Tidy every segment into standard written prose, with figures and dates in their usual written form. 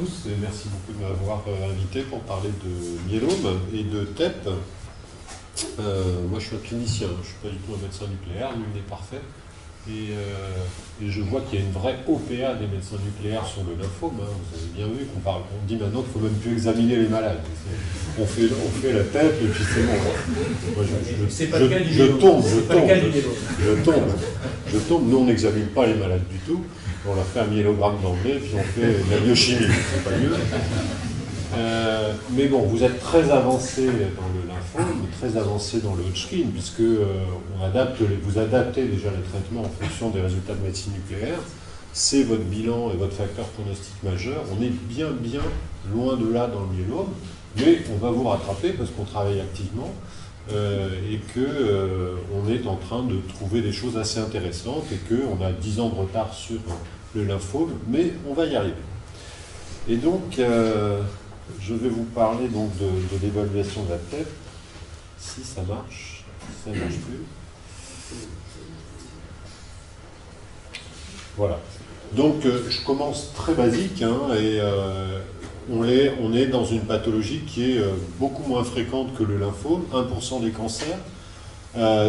tous et merci beaucoup de m'avoir invité pour parler de myélome et de TEP. Moi je suis un clinicien, je ne suis pas du tout un médecin nucléaire, nul n'est parfait. Et je vois qu'il y a une vraie OPA des médecins nucléaires sur le lymphome. Hein. Vous avez bien vu qu'on dit maintenant qu'il ne faut même plus examiner les malades. On fait la TEP et puis c'est bon. Moi, je tombe. Nous on n'examine pas les malades du tout. On leur fait un myélogramme d'emblée, puis on fait de la biochimie, c'est pas mieux. Mais bon, vous êtes très avancé dans le lymphome, très avancé dans le Hodgkin, puisque vous adaptez déjà les traitements en fonction des résultats de médecine nucléaire. C'est votre bilan et votre facteur pronostic majeur. On est bien loin de là dans le myélome, mais on va vous rattraper parce qu'on travaille activement et qu'on est en train de trouver des choses assez intéressantes et qu'on a 10 ans de retard sur le lymphome, mais on va y arriver. Et donc, je vais vous parler donc de l'évaluation de la TEP. Si ça marche, ça ne marche plus. Voilà. Donc, je commence très basique, hein, et on est dans une pathologie qui est beaucoup moins fréquente que le lymphome, 1% des cancers.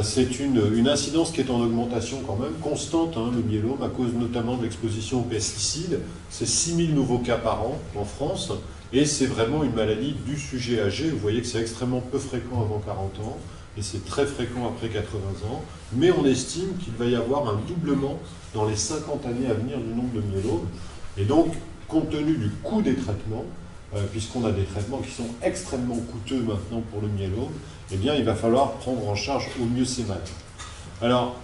C'est une incidence qui est en augmentation quand même, constante, hein, le myélome, à cause notamment de l'exposition aux pesticides. C'est 6000 nouveaux cas par an en France, et c'est vraiment une maladie du sujet âgé. Vous voyez que c'est extrêmement peu fréquent avant 40 ans, et c'est très fréquent après 80 ans. Mais on estime qu'il va y avoir un doublement dans les 50 années à venir du nombre de myélomes. Et donc, compte tenu du coût des traitements, puisqu'on a des traitements qui sont extrêmement coûteux maintenant pour le myélome, eh bien, il va falloir prendre en charge au mieux ces malades. Alors,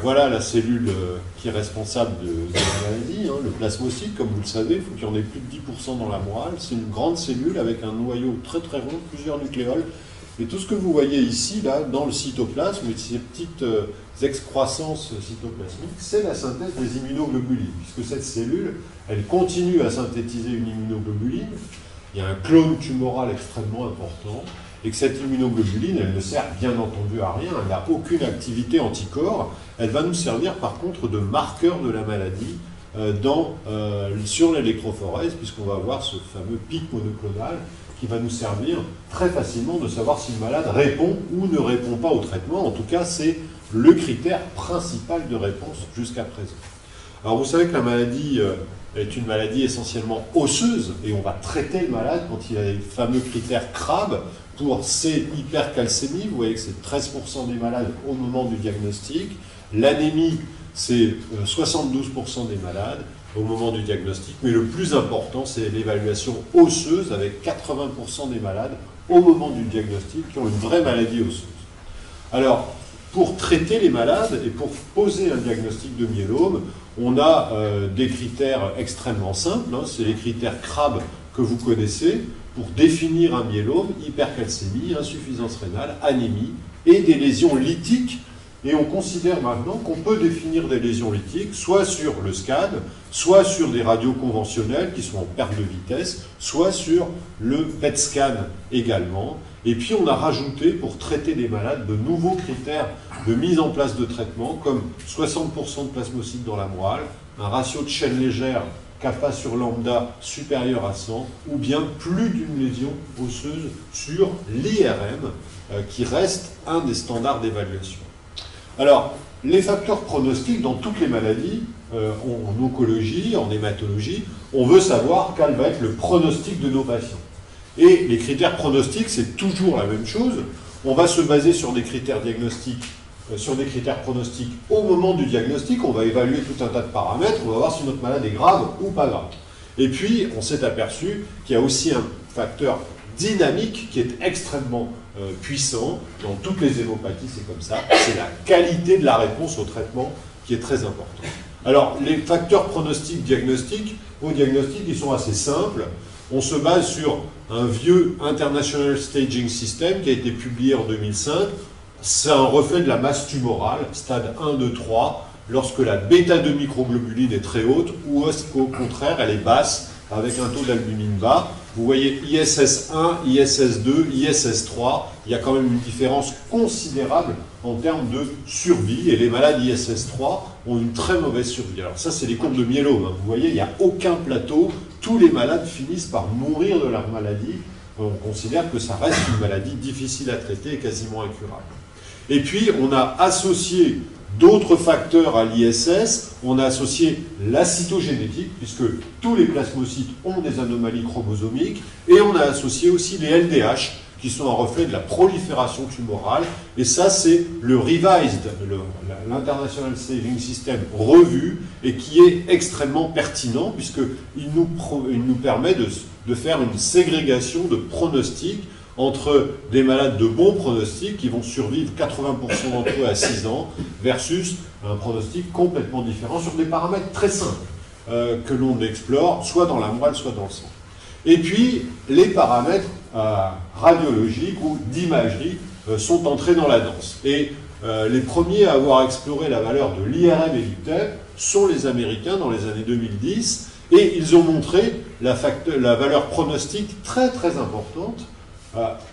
voilà la cellule qui est responsable de la maladie, hein, le plasmocyte, comme vous le savez, il faut qu'il y en ait plus de 10% dans la moelle. C'est une grande cellule avec un noyau très très rond, plusieurs nucléoles. Et tout ce que vous voyez ici, là, dans le cytoplasme, ces petites excroissances cytoplasmiques, c'est la synthèse des immunoglobulines, puisque cette cellule, elle continue à synthétiser une immunoglobuline. Il y a un clone tumoral extrêmement important, et que cette immunoglobuline, elle ne sert bien entendu à rien, elle n'a aucune activité anticorps, elle va nous servir par contre de marqueur de la maladie sur l'électrophorèse, puisqu'on va avoir ce fameux pic monoclonal qui va nous servir très facilement de savoir si le malade répond ou ne répond pas au traitement. En tout cas, c'est le critère principal de réponse jusqu'à présent. Alors vous savez que la maladie est une maladie essentiellement osseuse, et on va traiter le malade quand il a les fameux critères CRAB pour C hypercalcémie. Vous voyez que c'est 13% des malades au moment du diagnostic. L'anémie, c'est 72% des malades au moment du diagnostic, mais le plus important, c'est l'évaluation osseuse avec 80% des malades au moment du diagnostic qui ont une vraie maladie osseuse. Alors, pour traiter les malades et pour poser un diagnostic de myélome, on a des critères extrêmement simples, hein, c'est les critères CRAB que vous connaissez pour définir un myélome: hypercalcémie, insuffisance rénale, anémie et des lésions lytiques. Et on considère maintenant qu'on peut définir des lésions lytiques soit sur le SCAN, soit sur des radios conventionnelles qui sont en perte de vitesse, soit sur le PET scan également. Et puis on a rajouté, pour traiter des malades, de nouveaux critères de mise en place de traitement, comme 60% de plasmocytes dans la moelle, un ratio de chaîne légère kappa sur lambda supérieur à 100, ou bien plus d'une lésion osseuse sur l'IRM, qui reste un des standards d'évaluation. Alors, les facteurs pronostiques dans toutes les maladies, en oncologie, en hématologie, on veut savoir quel va être le pronostic de nos patients. Et les critères pronostiques, c'est toujours la même chose. On va se baser sur des critères diagnostiques, sur des critères pronostiques au moment du diagnostic. On va évaluer tout un tas de paramètres. On va voir si notre malade est grave ou pas grave. Et puis, on s'est aperçu qu'il y a aussi un facteur dynamique qui est extrêmement puissant. Dans toutes les hémopathies, c'est comme ça. C'est la qualité de la réponse au traitement qui est très importante. Alors, les facteurs pronostiques diagnostiques, ils sont assez simples. On se base sur un vieux International Staging System qui a été publié en 2005. C'est un reflet de la masse tumorale, stade 1, 2, 3, lorsque la bêta-2 microglobuline est très haute, ou au contraire, elle est basse, avec un taux d'albumine bas. Vous voyez ISS1, ISS2, ISS3, il y a quand même une différence considérable en termes de survie, et les malades ISS3 ont une très mauvaise survie. Alors ça, c'est les courbes de myélome, hein. Vous voyez, il n'y a aucun plateau tous les malades finissent par mourir de leur maladie. On considère que ça reste une maladie difficile à traiter et quasiment incurable. Et puis, on a associé d'autres facteurs à l'ISS. On a associé la cytogénétique, puisque tous les plasmocytes ont des anomalies chromosomiques, et on a associé aussi les LDH, qui sont un reflet de la prolifération tumorale. Et ça, c'est le revised, l'International Staging System revu, et qui est extrêmement pertinent, puisqu'il nous permet de faire une ségrégation de pronostics entre des malades de bons pronostics qui vont survivre 80% d'entre eux à 6 ans, versus un pronostic complètement différent sur des paramètres très simples que l'on explore, soit dans la moelle, soit dans le sang. Et puis, les paramètres radiologiques ou d'imagerie sont entrés dans la danse. Et les premiers à avoir exploré la valeur de l'IRM et du TEP sont les Américains dans les années 2010, et ils ont montré la valeur pronostique très très importante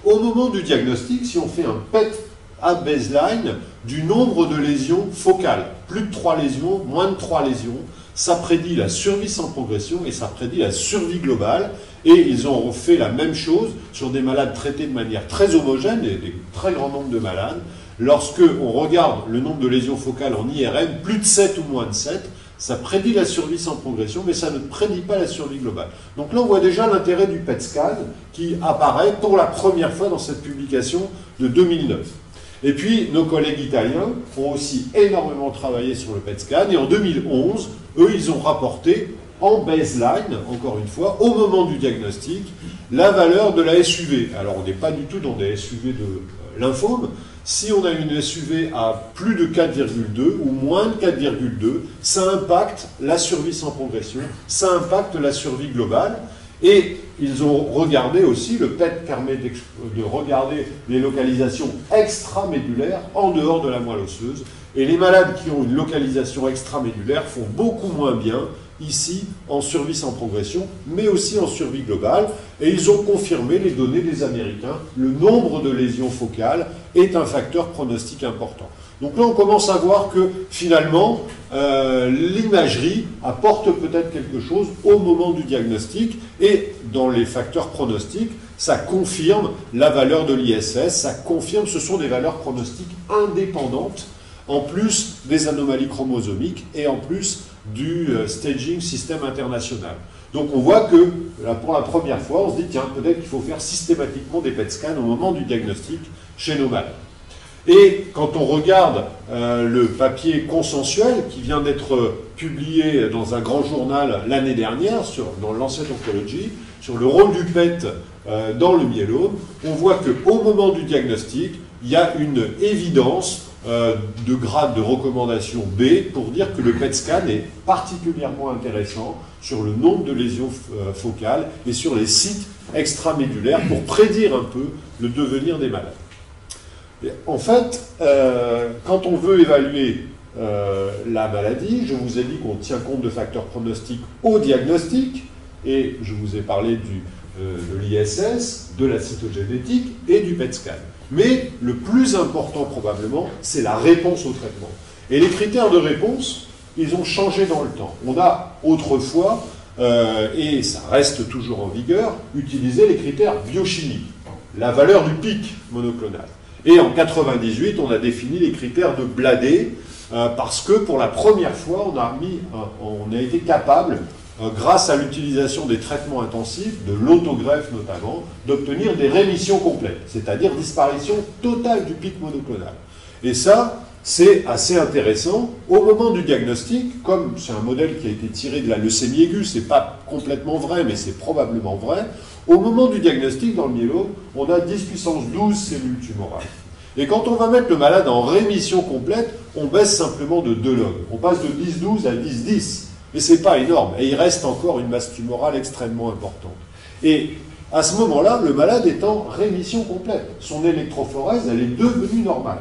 au moment du diagnostic. Si on fait un PET à baseline du nombre de lésions focales, plus de 3 lésions, moins de 3 lésions, ça prédit la survie sans progression et ça prédit la survie globale. Et ils ont fait la même chose sur des malades traités de manière très homogène, des très grands nombres de malades. Lorsque on regarde le nombre de lésions focales en IRM, plus de 7 ou moins de 7, ça prédit la survie sans progression, mais ça ne prédit pas la survie globale. Donc là, on voit déjà l'intérêt du PET scan qui apparaît pour la première fois dans cette publication de 2009. Et puis, nos collègues italiens ont aussi énormément travaillé sur le PET scan, et en 2011, eux, ils ont rapporté en baseline, encore une fois, au moment du diagnostic, la valeur de la SUV. Alors, on n'est pas du tout dans des SUV de lymphome. Si on a une SUV à plus de 4,2 ou moins de 4,2, ça impacte la survie sans progression, ça impacte la survie globale. Et ils ont regardé aussi, le PET permet de regarder les localisations extramédulaires en dehors de la moelle osseuse. Et les malades qui ont une localisation extramédulaire font beaucoup moins bien ici en survie sans progression, mais aussi en survie globale. Et ils ont confirmé les données des Américains. Le nombre de lésions focales est un facteur pronostique important. Donc là, on commence à voir que finalement, l'imagerie apporte peut-être quelque chose au moment du diagnostic, et dans les facteurs pronostiques, ça confirme la valeur de l'ISS, ça confirme, ce sont des valeurs pronostiques indépendantes, en plus des anomalies chromosomiques et en plus du staging système international. Donc on voit que, là, pour la première fois, on se dit, tiens, peut-être qu'il faut faire systématiquement des PET scans au moment du diagnostic chez nos malades. Et quand on regarde le papier consensuel qui vient d'être publié dans un grand journal l'année dernière, dans Lancet Oncology, sur le rôle du PET dans le myélome, on voit qu'au moment du diagnostic, il y a une évidence de grade de recommandation B pour dire que le PET scan est particulièrement intéressant sur le nombre de lésions focales et sur les sites extramédulaires pour prédire un peu le devenir des malades. Et en fait, quand on veut évaluer la maladie, je vous ai dit qu'on tient compte de facteurs pronostiques au diagnostic, et je vous ai parlé de l'ISS, de la cytogénétique et du PET scan. Mais le plus important probablement, c'est la réponse au traitement. Et les critères de réponse, ils ont changé dans le temps. On a autrefois, et ça reste toujours en vigueur, utilisé les critères biochimiques, la valeur du pic monoclonal. Et en 1998, on a défini les critères de Bladé, parce que pour la première fois, on a été capable, grâce à l'utilisation des traitements intensifs, de l'autogreffe notamment, d'obtenir des rémissions complètes, c'est-à-dire disparition totale du pic monoclonal. Et ça, c'est assez intéressant. Au moment du diagnostic, comme c'est un modèle qui a été tiré de la leucémie aiguë, c'est pas complètement vrai, mais c'est probablement vrai, au moment du diagnostic dans le myélome, on a 10 puissance 12 cellules tumorales. Et quand on va mettre le malade en rémission complète, on baisse simplement de 2 log. On passe de 10-12 à 10-10. Mais ce n'est pas énorme. Et il reste encore une masse tumorale extrêmement importante. Et à ce moment-là, le malade est en rémission complète. Son électrophorèse, elle est devenue normale.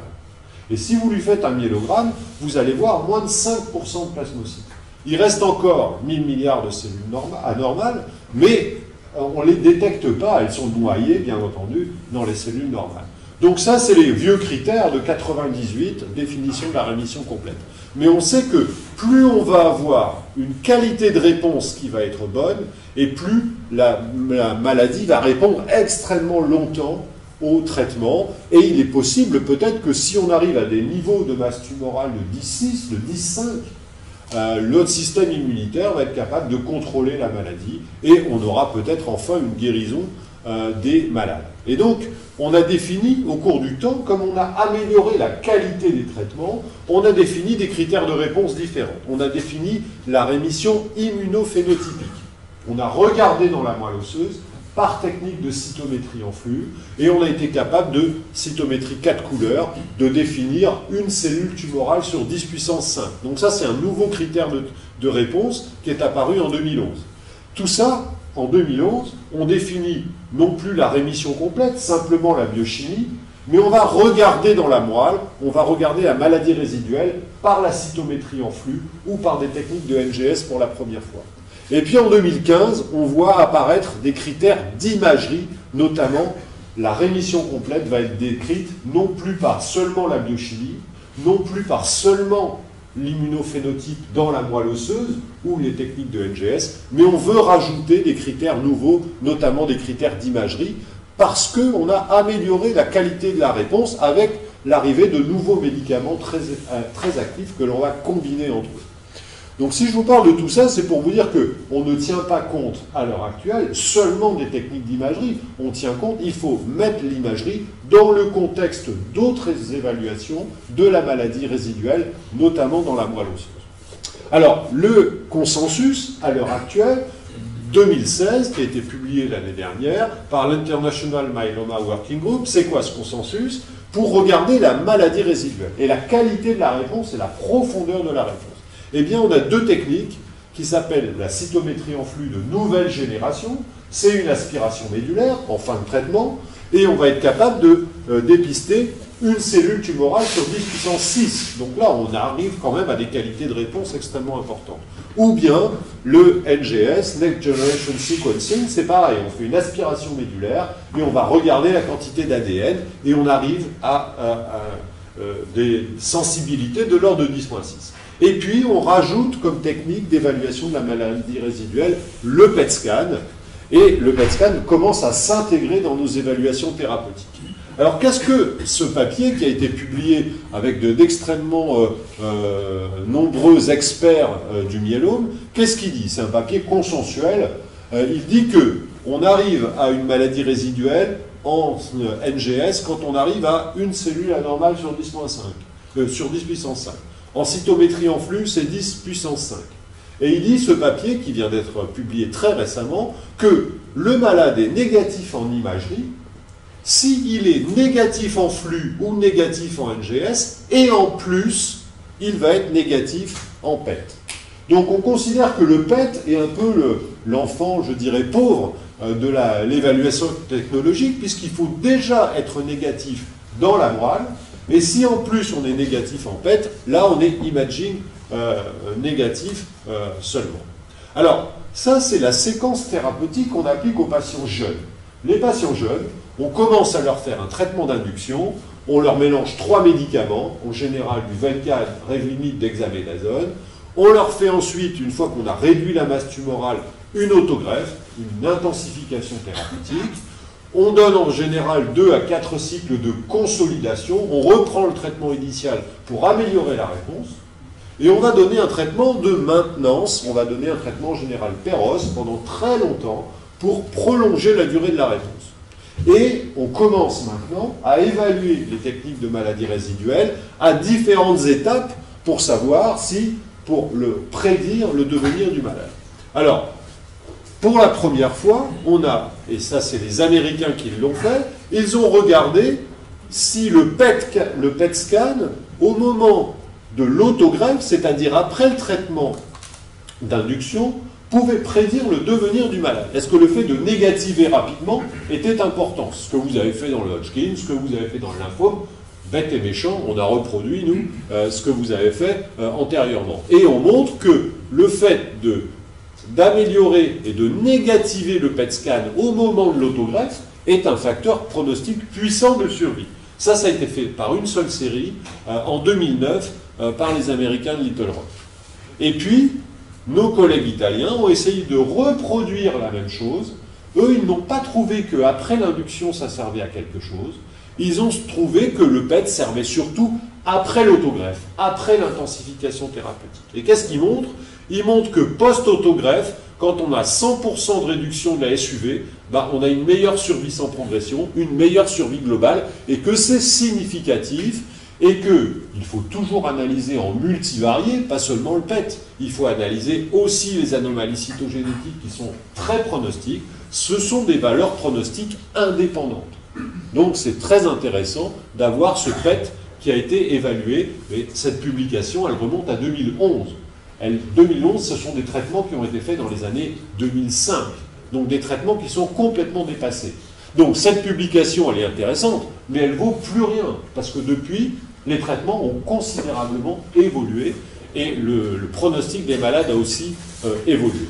Et si vous lui faites un myélogramme, vous allez voir moins de 5% de plasmocytes. Il reste encore 1000 milliards de cellules anormales, mais on ne les détecte pas. Elles sont noyées, bien entendu, dans les cellules normales. Donc ça, c'est les vieux critères de 98, définition de la rémission complète. Mais on sait que plus on va avoir une qualité de réponse qui va être bonne, et plus la maladie va répondre extrêmement longtemps au traitement. Et il est possible peut-être que si on arrive à des niveaux de masse tumorale de 10,6, de 10,5, notre système immunitaire va être capable de contrôler la maladie et on aura peut-être enfin une guérison des malades. Et donc, on a défini au cours du temps, comme on a amélioré la qualité des traitements, on a défini des critères de réponse différents. On a défini la rémission immunophénotypique. On a regardé dans la moelle osseuse par technique de cytométrie en flux, et on a été capable de cytométrie 4 couleurs, de définir une cellule tumorale sur 10 puissance 5. Donc ça, c'est un nouveau critère de réponse qui est apparu en 2011. Tout ça, en 2011, on définit non plus la rémission complète, simplement la biochimie, mais on va regarder dans la moelle, on va regarder la maladie résiduelle par la cytométrie en flux ou par des techniques de NGS pour la première fois. Et puis en 2015, on voit apparaître des critères d'imagerie, notamment la rémission complète va être décrite non plus par seulement la biochimie, non plus par seulement l'immunophénotype dans la moelle osseuse ou les techniques de NGS, mais on veut rajouter des critères nouveaux, notamment des critères d'imagerie, parce qu'on a amélioré la qualité de la réponse avec l'arrivée de nouveaux médicaments très actifs que l'on va combiner entre eux. Donc si je vous parle de tout ça, c'est pour vous dire qu'on ne tient pas compte à l'heure actuelle seulement des techniques d'imagerie, on tient compte, il faut mettre l'imagerie dans le contexte d'autres évaluations de la maladie résiduelle, notamment dans la moelle osseuse. Alors, le consensus, à l'heure actuelle, 2016, qui a été publié l'année dernière par l'International Myeloma Working Group, c'est quoi ce consensus? Pour regarder la maladie résiduelle et la qualité de la réponse et la profondeur de la réponse. Eh bien, on a deux techniques qui s'appellent la cytométrie en flux de nouvelle génération. C'est une aspiration médulaire en fin de traitement, et on va être capable de dépister une cellule tumorale sur 10 puissance 6. Donc là, on arrive quand même à des qualités de réponse extrêmement importantes. Ou bien le NGS, Next Generation Sequencing, c'est pareil, on fait une aspiration médulaire et on va regarder la quantité d'ADN et on arrive à des sensibilités de l'ordre de 10,6. Et puis, on rajoute comme technique d'évaluation de la maladie résiduelle le PET scan. Et le PET scan commence à s'intégrer dans nos évaluations thérapeutiques. Alors, qu'est-ce que ce papier qui a été publié avec d'extrêmement nombreux experts du myélome, qu'est-ce qu'il dit? C'est un papier consensuel. Il dit qu'on arrive à une maladie résiduelle en NGS quand on arrive à une cellule anormale sur 10,5, sur 10 puissance 5. En cytométrie en flux, c'est 10 puissance 5. Et il dit, ce papier, qui vient d'être publié très récemment, que le malade est négatif en imagerie, s'il est négatif en flux ou négatif en NGS, et en plus, il va être négatif en PET. Donc on considère que le PET est un peu l'enfant, je dirais, pauvre de l'évaluation technologique, puisqu'il faut déjà être négatif dans la moelle. Mais si en plus on est négatif en PET, là on est imaging négatif seulement. Alors, ça c'est la séquence thérapeutique qu'on applique aux patients jeunes. Les patients jeunes, on commence à leur faire un traitement d'induction, on leur mélange 3 médicaments, en général du 24 Revlimid dexamethasone, on leur fait ensuite, une fois qu'on a réduit la masse tumorale, une autogreffe, une intensification thérapeutique. On donne en général 2 à 4 cycles de consolidation, on reprend le traitement initial pour améliorer la réponse, et on va donner un traitement de maintenance, on va donner un traitement en général Péros pendant très longtemps pour prolonger la durée de la réponse. Et on commence maintenant à évaluer les techniques de maladie résiduelle à différentes étapes pour savoir si, pour prédire le devenir du malade. Alors, pour la première fois, on a, et ça c'est les Américains qui l'ont fait, ils ont regardé si le PET scan, au moment de l'autogreffe, c'est-à-dire après le traitement d'induction, pouvait prédire le devenir du malade. Est-ce que le fait de négativer rapidement était important? Ce que vous avez fait dans le Hodgkin, ce que vous avez fait dans le lymphome, bête et méchant, on a reproduit, nous, ce que vous avez fait antérieurement. Et on montre que le fait d'améliorer et de négativer le PET scan au moment de l'autogreffe est un facteur pronostic puissant de survie. Ça a été fait par une seule série en 2009 par les Américains de Little Rock. Et puis, nos collègues italiens ont essayé de reproduire la même chose. Eux, ils n'ont pas trouvé qu'après l'induction, ça servait à quelque chose. Ils ont trouvé que le PET servait surtout après l'autogreffe, après l'intensification thérapeutique. Et qu'est-ce qu'ils montrent? Ils montrent que post-autogreffe, quand on a 100% de réduction de la SUV, on a une meilleure survie sans progression, une meilleure survie globale, et que c'est significatif, et qu'il faut toujours analyser en multivarié, pas seulement le PET. Il faut analyser aussi les anomalies cytogénétiques qui sont très pronostiques. Ce sont des valeurs pronostiques indépendantes. Donc c'est très intéressant d'avoir ce PET qui a été évalué. Et cette publication, elle remonte à 2011. 2011, ce sont des traitements qui ont été faits dans les années 2005. Donc des traitements qui sont complètement dépassés. Donc cette publication, elle est intéressante, mais elle ne vaut plus rien. Parce que depuis, les traitements ont considérablement évolué et le pronostic des malades a aussi évolué.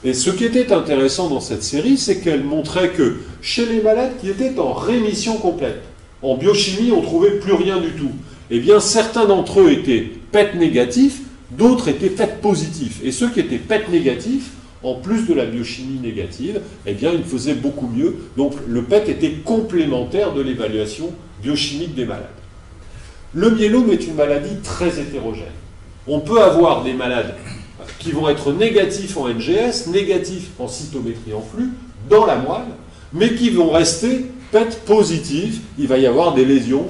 Et ce qui était intéressant dans cette série, c'est qu'elle montrait que chez les malades qui étaient en rémission complète, en biochimie, on ne trouvait plus rien du tout. Eh bien, certains d'entre eux étaient PET négatifs, d'autres étaient PET positifs. Et ceux qui étaient PET négatifs, en plus de la biochimie négative, eh bien, ils faisaient beaucoup mieux. Donc, le PET était complémentaire de l'évaluation biochimique des malades. Le myélome est une maladie très hétérogène. On peut avoir des malades qui vont être négatifs en NGS, négatifs en cytométrie en flux, dans la moelle, mais qui vont rester PET positifs. Il va y avoir des lésions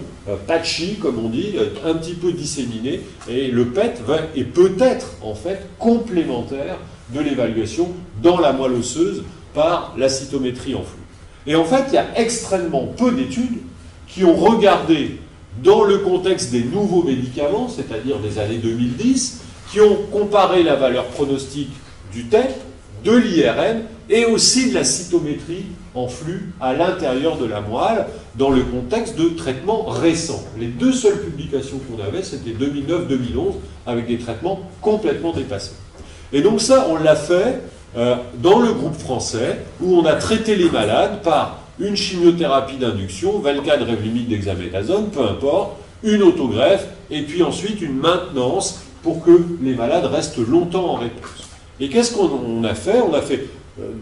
patchy, comme on dit, un petit peu disséminées, et le PET est peut-être, en fait, complémentaire de l'évaluation dans la moelle osseuse par la cytométrie en flux. Et en fait, il y a extrêmement peu d'études qui ont regardé, dans le contexte des nouveaux médicaments, c'est-à-dire des années 2010, qui ont comparé la valeur pronostique du TEP, de l'IRM et aussi de la cytométrie en flux à l'intérieur de la moelle dans le contexte de traitements récents. Les deux seules publications qu'on avait, c'était 2009-2011 avec des traitements complètement dépassés. Et donc ça, on l'a fait dans le groupe français où on a traité les malades par une chimiothérapie d'induction, Velcade, Revlimid, dexaméthasone, peu importe, une autogreffe et puis ensuite une maintenance pour que les malades restent longtemps en réponse. Et qu'est-ce qu'on a fait? On a fait,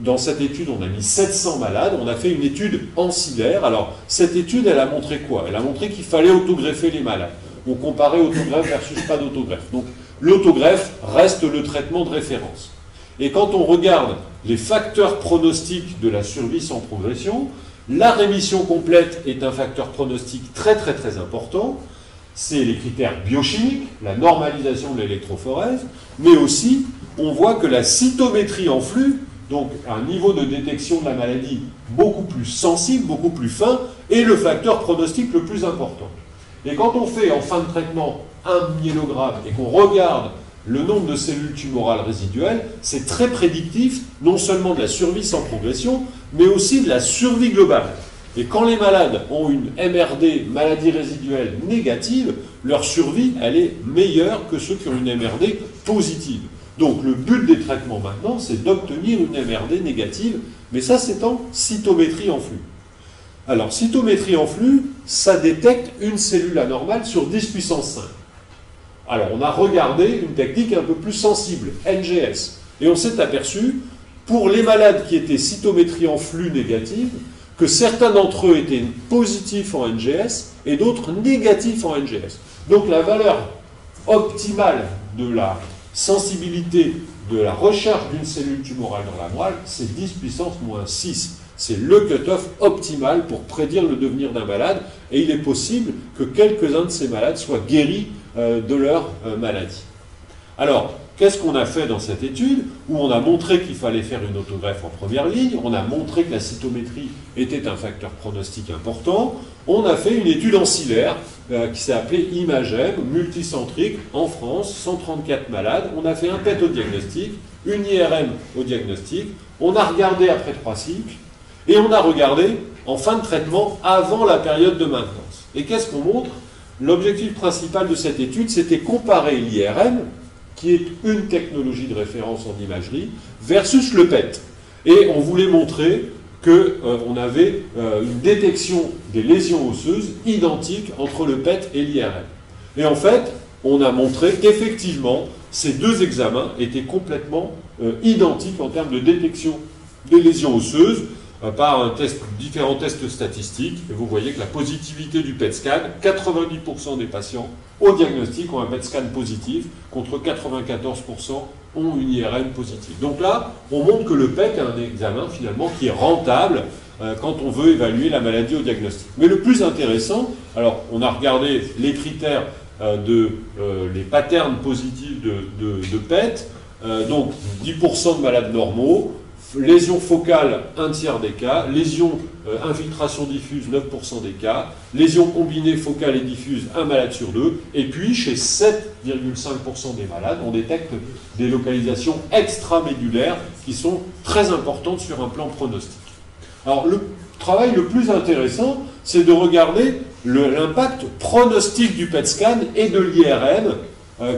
dans cette étude, on a mis 700 malades, on a fait une étude ancillaire. Alors, cette étude, elle a montré quoi? Elle a montré qu'il fallait autogreffer les malades. On comparait autogreffe versus pas d'autogreffe. Donc, l'autogreffe reste le traitement de référence. Et quand on regarde les facteurs pronostiques de la survie sans progression, la rémission complète est un facteur pronostique très très très important. C'est les critères biochimiques, la normalisation de l'électrophorèse, mais aussi, on voit que la cytométrie en flux, donc un niveau de détection de la maladie beaucoup plus sensible, beaucoup plus fin, est le facteur pronostique le plus important. Et quand on fait en fin de traitement un myélogramme et qu'on regarde le nombre de cellules tumorales résiduelles, c'est très prédictif, non seulement de la survie sans progression, mais aussi de la survie globale. Et quand les malades ont une MRD, maladie résiduelle négative, leur survie, elle est meilleure que ceux qui ont une MRD positive. Donc le but des traitements maintenant, c'est d'obtenir une MRD négative, mais ça c'est en cytométrie en flux. Alors cytométrie en flux, ça détecte une cellule anormale sur 10 puissance 5. Alors on a regardé une technique un peu plus sensible, NGS, et on s'est aperçu, pour les malades qui étaient cytométrie en flux négative, que certains d'entre eux étaient positifs en NGS et d'autres négatifs en NGS. Donc la valeur optimale de la sensibilité de la recherche d'une cellule tumorale dans la moelle, c'est 10 puissance moins 6. C'est le cutoff optimal pour prédire le devenir d'un malade, et il est possible que quelques-uns de ces malades soient guéris de leur maladie. Alors, qu'est-ce qu'on a fait dans cette étude, où on a montré qu'il fallait faire une autogreffe en première ligne, on a montré que la cytométrie était un facteur pronostique important, on a fait une étude ancillaire qui s'est appelée IMAGEM, multicentrique, en France, 134 malades, on a fait un PET au diagnostic, une IRM au diagnostic, on a regardé après 3 cycles, et on a regardé en fin de traitement avant la période de maintenance. Et qu'est-ce qu'on montre? L'objectif principal de cette étude, c'était comparer l'IRM, qui est une technologie de référence en imagerie, versus le PET. Et on voulait montrer qu'on avait une détection des lésions osseuses identique entre le PET et l'IRM. Et en fait, on a montré qu'effectivement, ces deux examens étaient complètement identiques en termes de détection des lésions osseuses par différents tests statistiques. Et vous voyez que la positivité du PET scan, 90% des patients au diagnostic ont un PET scan positif, contre 94% ont une IRM positive. Donc là, on montre que le PET est un examen finalement qui est rentable quand on veut évaluer la maladie au diagnostic. Mais le plus intéressant, alors on a regardé les critères les patterns positifs de PET, donc 10% de malades normaux, lésion focale, un tiers des cas, lésion infiltration diffuse, 9% des cas, lésion combinée focale et diffuse, un malade sur deux, et puis chez 7,5% des malades, on détecte des localisations extramédulaires qui sont très importantes sur un plan pronostique. Alors le travail le plus intéressant, c'est de regarder l'impact pronostique du PET scan et de l'IRM,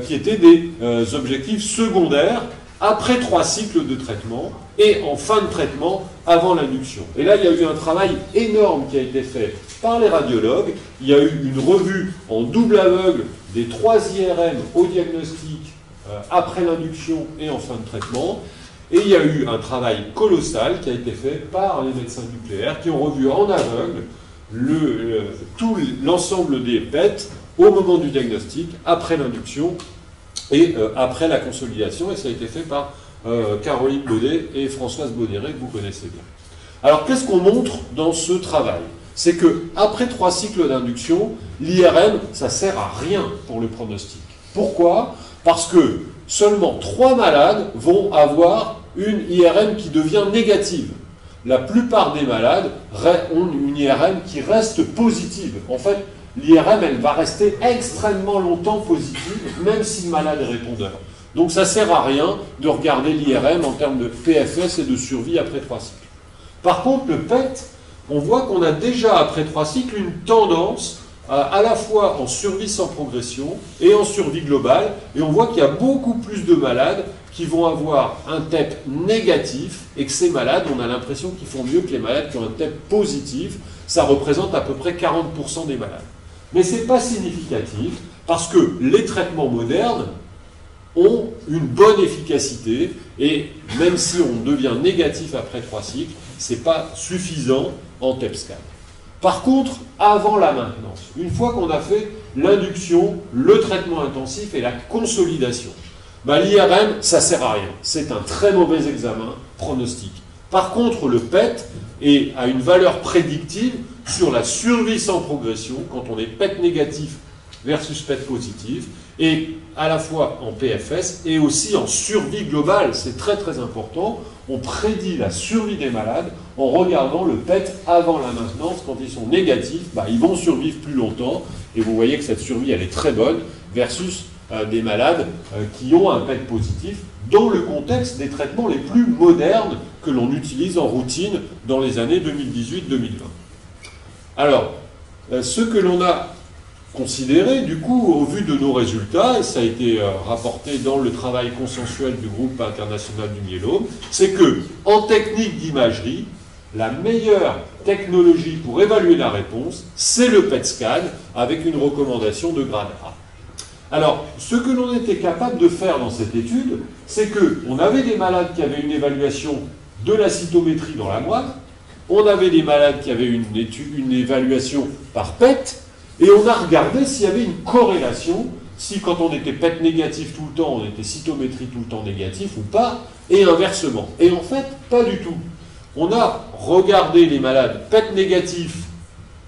qui étaient des objectifs secondaires après 3 cycles de traitement et en fin de traitement avant l'induction. Et là, il y a eu un travail énorme qui a été fait par les radiologues. Il y a eu une revue en double aveugle des 3 IRM au diagnostic après l'induction et en fin de traitement. Et il y a eu un travail colossal qui a été fait par les médecins nucléaires qui ont revu en aveugle tout l'ensemble des PET au moment du diagnostic, après l'induction et après la consolidation. Et ça a été fait par Caroline Baudet et Françoise Baudéré, que vous connaissez bien. Alors, qu'est-ce qu'on montre dans ce travail? C'est qu'après 3 cycles d'induction, l'IRM, ça sert à rien pour le pronostic. Pourquoi? Parce que seulement 3 malades vont avoir une IRM qui devient négative. La plupart des malades ont une IRM qui reste positive. En fait, l'IRM, elle va rester extrêmement longtemps positive, même si le malade est répondeur. Donc ça ne sert à rien de regarder l'IRM en termes de PFS et de survie après 3 cycles. Par contre, le PET, on voit qu'on a déjà, après 3 cycles, une tendance à la fois en survie sans progression et en survie globale. Et on voit qu'il y a beaucoup plus de malades qui vont avoir un TEP négatif, et que ces malades, on a l'impression qu'ils font mieux que les malades qui ont un TEP positif. Ça représente à peu près 40% des malades. Mais ce n'est pas significatif, parce que les traitements modernes ont une bonne efficacité, et même si on devient négatif après 3 cycles, ce n'est pas suffisant en TEP scan. Par contre, avant la maintenance, une fois qu'on a fait l'induction, le traitement intensif et la consolidation, l'IRM, ça ne sert à rien. C'est un très mauvais examen pronostique. Par contre, le PET a une valeur prédictive sur la survie sans progression, quand on est PET négatif versus PET positif, et à la fois en PFS et aussi en survie globale. C'est très très important. On prédit la survie des malades en regardant le PET avant la maintenance. Quand ils sont négatifs, ils vont survivre plus longtemps, et vous voyez que cette survie, elle est très bonne, versus des malades qui ont un PET positif, dans le contexte des traitements les plus modernes que l'on utilise en routine dans les années 2018-2020. Alors, ce que l'on a considéré, du coup, au vu de nos résultats, et ça a été rapporté dans le travail consensuel du groupe international du myélome, c'est que, en technique d'imagerie, la meilleure technologie pour évaluer la réponse, c'est le PET scan, avec une recommandation de grade A. Alors, ce que l'on était capable de faire dans cette étude, c'est qu'on avait des malades qui avaient une évaluation de la cytométrie dans la moelle, on avait des malades qui avaient une évaluation par PET, et on a regardé s'il y avait une corrélation, si quand on était PET négatif tout le temps, on était cytométrie tout le temps négatif ou pas, et inversement. Et en fait, pas du tout. On a regardé les malades PET négatif,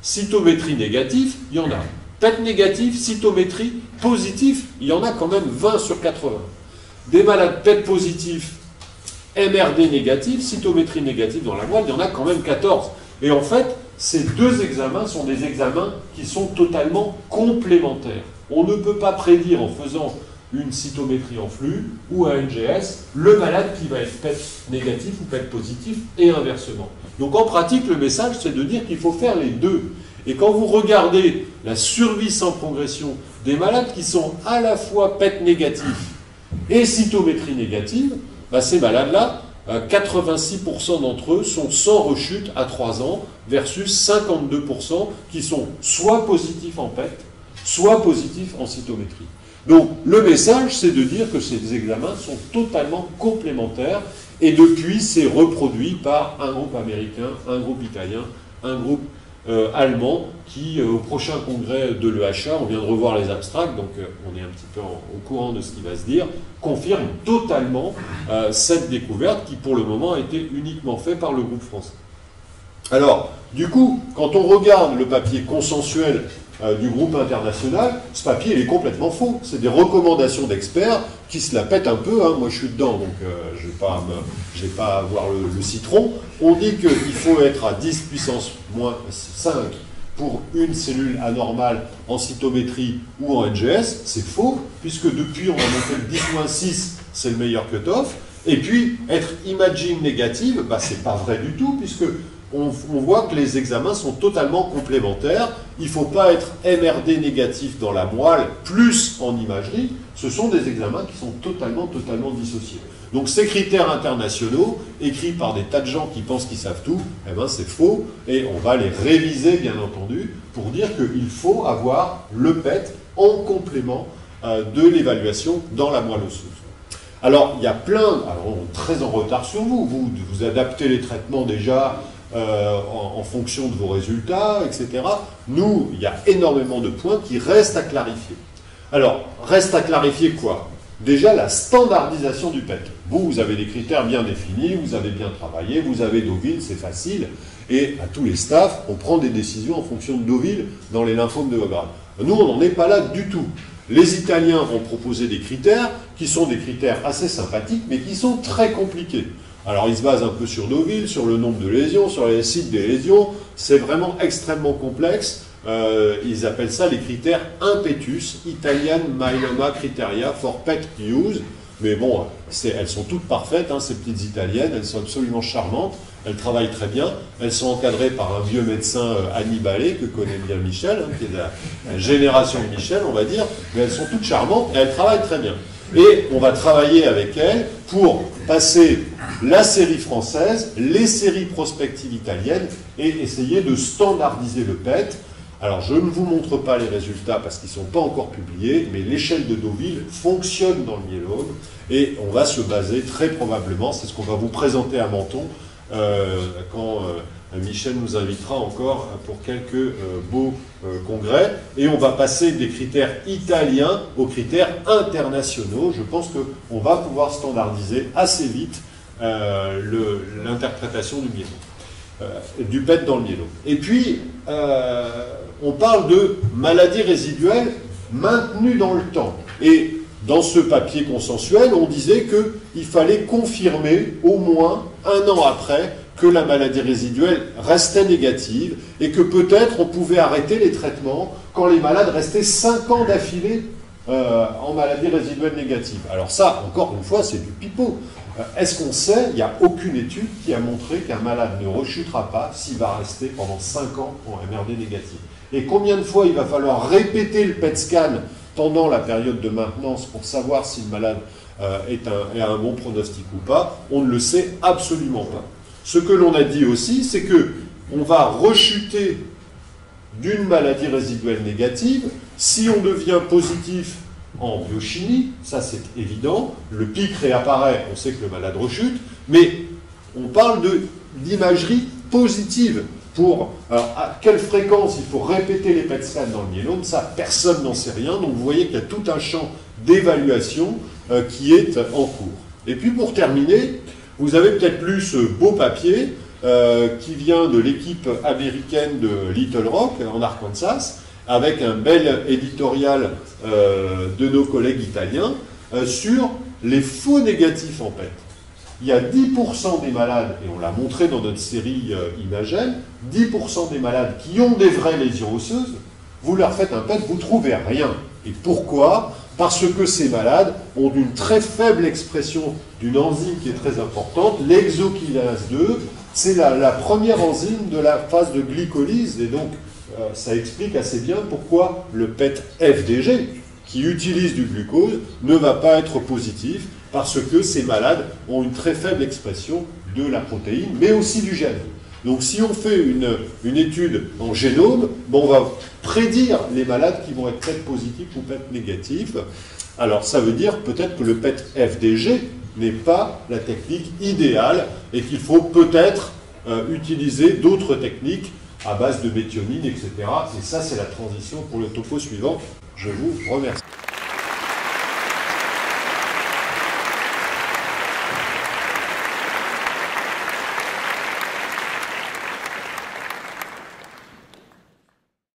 cytométrie négative, il y en a. PET négatif, cytométrie positif, il y en a quand même 20 sur 80. Des malades PET positif, MRD négatif, cytométrie négative dans la moelle, il y en a quand même 14. Et en fait, ces deux examens sont des examens qui sont totalement complémentaires. On ne peut pas prédire en faisant une cytométrie en flux ou un NGS le malade qui va être PET négatif ou PET positif et inversement. Donc en pratique, le message, c'est de dire qu'il faut faire les deux. Et quand vous regardez la survie sans progression des malades qui sont à la fois PET négatifs et cytométrie négative, ces malades-là, 86% d'entre eux sont sans rechute à 3 ans, versus 52% qui sont soit positifs en PET, soit positifs en cytométrie. Donc le message, c'est de dire que ces examens sont totalement complémentaires, et depuis, c'est reproduit par un groupe américain, un groupe italien, un groupe allemand, qui, au prochain congrès de l'EHA, on vient de revoir les abstracts, donc on est un petit peu au courant de ce qui va se dire, confirme totalement cette découverte qui, pour le moment, a été uniquement faite par le groupe français. Alors, du coup, quand on regarde le papier consensuel du groupe international, ce papier il est complètement faux. C'est des recommandations d'experts qui se la pètent un peu. Hein. Moi, je suis dedans, donc je ne vais pas avoir le citron. On dit qu'il faut être à 10 puissance moins 5 pour une cellule anormale en cytométrie ou en NGS. C'est faux, puisque depuis, on a montré que 10-6, c'est le meilleur cutoff. Et puis, être imaging négative, bah, c'est pas vrai du tout, puisque on voit que les examens sont totalement complémentaires. Il ne faut pas être MRD négatif dans la moelle, plus en imagerie. Ce sont des examens qui sont totalement dissociés. Donc ces critères internationaux, écrits par des tas de gens qui pensent qu'ils savent tout, eh ben c'est faux. Et on va les réviser, bien entendu, pour dire qu'il faut avoir le PET en complément de l'évaluation dans la moelle osseuse. Alors, il y a alors on est très en retard sur vous. Vous adaptez les traitements déjà en fonction de vos résultats, etc. Nous, il y a énormément de points qui restent à clarifier. Alors, reste à clarifier quoi? Déjà, la standardisation du PET. Vous avez des critères bien définis, vous avez bien travaillé, vous avez Deauville, c'est facile. Et à tous les staffs, on prend des décisions en fonction de Deauville dans les lymphomes de haut grade. Nous, on n'en est pas là du tout. Les Italiens ont proposé des critères qui sont des critères assez sympathiques, mais qui sont très compliqués. Alors, ils se basent un peu sur Deauville, sur le nombre de lésions, sur les sites des lésions. C'est vraiment extrêmement complexe. Ils appellent ça les critères impetus, Italian Myeloma Criteria for PET Use. Mais bon, elles sont toutes parfaites, hein, ces petites Italiennes. Elles sont absolument charmantes. Elles travaillent très bien. Elles sont encadrées par un vieux médecin Annibalé, que connaît bien Michel, hein, qui est de la génération de Michel, on va dire. Mais elles sont toutes charmantes et elles travaillent très bien. Et on va travailler avec elles pour passer la série française, les séries prospectives italiennes et essayer de standardiser le PET. Alors, je ne vous montre pas les résultats parce qu'ils ne sont pas encore publiés, mais l'échelle de Deauville fonctionne dans le myélome et on va se baser très probablement, c'est ce qu'on va vous présenter à Menton quand Michel nous invitera encore pour quelques beaux congrès, et on va passer des critères italiens aux critères internationaux. Je pense qu'on va pouvoir standardiser assez vite l'interprétation du myélome, du PET dans le myélome. Et puis, on parle de maladies résiduelles maintenues dans le temps. Et dans ce papier consensuel, on disait qu'il fallait confirmer au moins 1 an après que la maladie résiduelle restait négative et que peut-être on pouvait arrêter les traitements quand les malades restaient 5 ans d'affilée en maladie résiduelle négative. Alors ça, encore une fois, c'est du pipeau. Est-ce qu'on sait? Il n'y a aucune étude qui a montré qu'un malade ne rechutera pas s'il va rester pendant 5 ans en MRD négative. Et combien de fois il va falloir répéter le PET scan pendant la période de maintenance pour savoir si le malade a un bon pronostic ou pas? On ne le sait absolument pas. Ce que l'on a dit aussi, c'est qu'on va rechuter d'une maladie résiduelle négative si on devient positif en biochimie, ça c'est évident, le pic réapparaît, on sait que le malade rechute, mais on parle d'imagerie positive. Alors, à quelle fréquence il faut répéter les PET scans dans le myélome, ça personne n'en sait rien, donc vous voyez qu'il y a tout un champ d'évaluation qui est en cours. Et puis pour terminer, vous avez peut-être lu ce beau papier qui vient de l'équipe américaine de Little Rock en Arkansas, avec un bel éditorial de nos collègues italiens sur les faux négatifs en PET. Il y a 10% des malades, et on l'a montré dans notre série Imagène, 10% des malades qui ont des vraies lésions osseuses, vous leur faites un PET, vous ne trouvez rien. Et pourquoi? Parce que ces malades ont une très faible expression d'une enzyme qui est très importante, l'exokinase 2, c'est la première enzyme de la phase de glycolyse, et donc ça explique assez bien pourquoi le PET FDG, qui utilise du glucose, ne va pas être positif, parce que ces malades ont une très faible expression de la protéine, mais aussi du gène. Donc si on fait une étude en génome, bon, on va prédire les malades qui vont être PET positifs ou PET négatifs. Alors ça veut dire peut-être que le PET FDG n'est pas la technique idéale et qu'il faut peut-être utiliser d'autres techniques à base de méthionine, etc. Et ça, c'est la transition pour le topo suivant. Je vous remercie.